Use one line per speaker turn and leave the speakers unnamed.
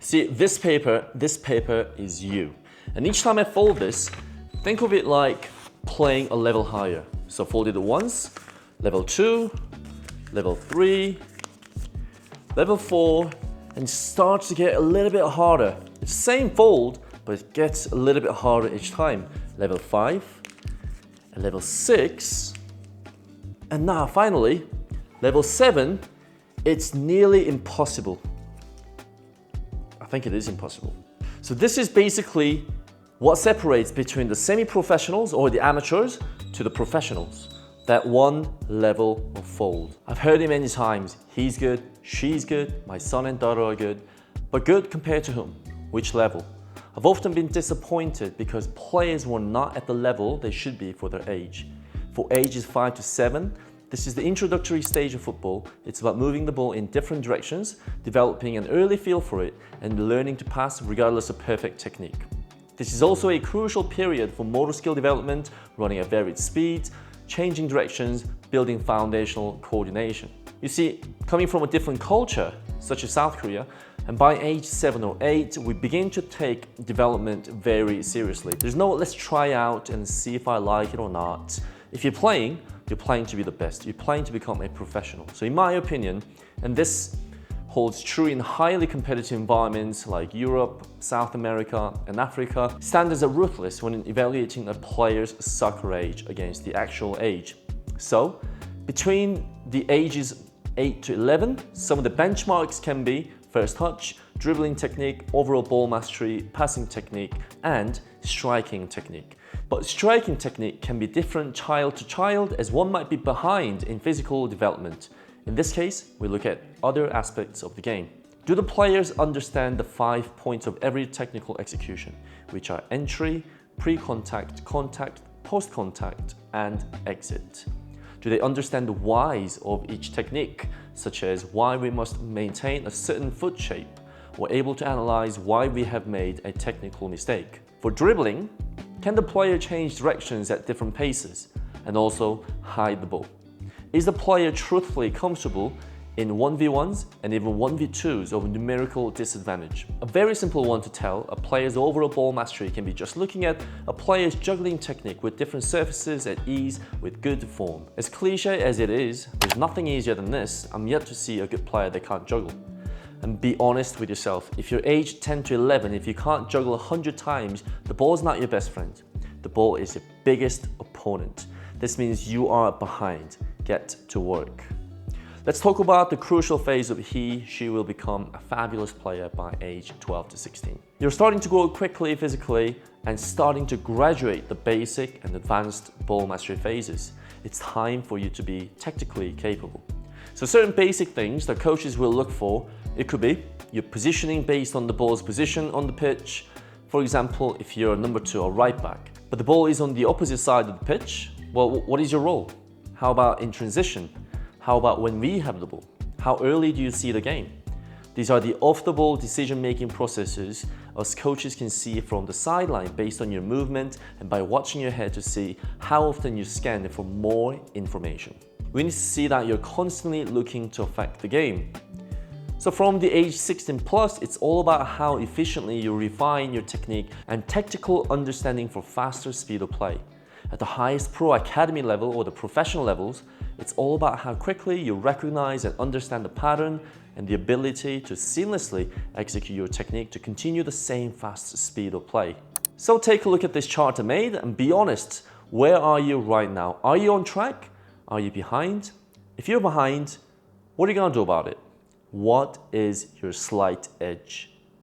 See, this paper is you. And each time I fold this, think of it like playing a level higher. So fold it once, level 2, level 3, level 4, and it starts to get a little bit harder. It's the same fold, but it gets a little bit harder each time. Level 5, and level 6, and now finally, level 7, it's nearly impossible. I think it is impossible. So this is basically what separates between the semi-professionals or the amateurs to the professionals. That one level of fold. I've heard it many times. He's good, she's good, my son and daughter are good. But good compared to whom? Which level? I've often been disappointed because players were not at the level they should be for their age. For ages 5 to 7, this is the introductory stage of football. It's about moving the ball in different directions, developing an early feel for it, and learning to pass regardless of perfect technique. This is also a crucial period for motor skill development, running at varied speeds, changing directions, building foundational coordination. You see, coming from a different culture, such as South Korea, and by age 7 or 8, we begin to take development very seriously. There's no let's try out and see if I like it or not. If you're playing to be the best. You're playing to become a professional. So in my opinion, and this holds true in highly competitive environments like Europe, South America, and Africa, standards are ruthless when evaluating a player's soccer age against the actual age. So, between the ages 8 to 11, some of the benchmarks can be first touch, dribbling technique, overall ball mastery, passing technique, and striking technique. But striking technique can be different child to child, as one might be behind in physical development. In this case, we look at other aspects of the game. Do the players understand the 5 points of every technical execution, which are entry, pre-contact, contact, post-contact, and exit? Do they understand the whys of each technique, such as why we must maintain a certain foot shape, or able to analyze why we have made a technical mistake? For dribbling, can the player change directions at different paces and also hide the ball? Is the player truthfully comfortable in 1v1s and even 1v2s of numerical disadvantage? A very simple one to tell a player's overall ball mastery can be just looking at a player's juggling technique with different surfaces at ease with good form. As cliche as it is, there's nothing easier than this. I'm yet to see a good player that can't juggle. And be honest with yourself. If you're aged 10 to 11, if you can't juggle 100 times, the ball is not your best friend. The ball is your biggest opponent. This means you are behind. Get to work. Let's talk about the crucial phase of she will become a fabulous player by age 12 to 16. You're starting to grow quickly physically and starting to graduate the basic and advanced ball mastery phases. It's time for you to be tactically capable. So certain basic things that coaches will look for, it could be your positioning based on the ball's position on the pitch. For example, if you're a number 2 or right back, but the ball is on the opposite side of the pitch, well, what is your role? How about in transition? How about when we have the ball? How early do you see the game? These are the off-the-ball decision-making processes us coaches can see from the sideline based on your movement and by watching your head to see how often you scan for more information. We need to see that you're constantly looking to affect the game. So from the age 16 plus, it's all about how efficiently you refine your technique and tactical understanding for faster speed of play. At the highest pro academy level or the professional levels, it's all about how quickly you recognize and understand the pattern and the ability to seamlessly execute your technique to continue the same fast speed of play. So take a look at this chart I made and be honest, where are you right now? Are you on track? Are you behind? If you're behind, what are you going to do about it? What is your slight edge?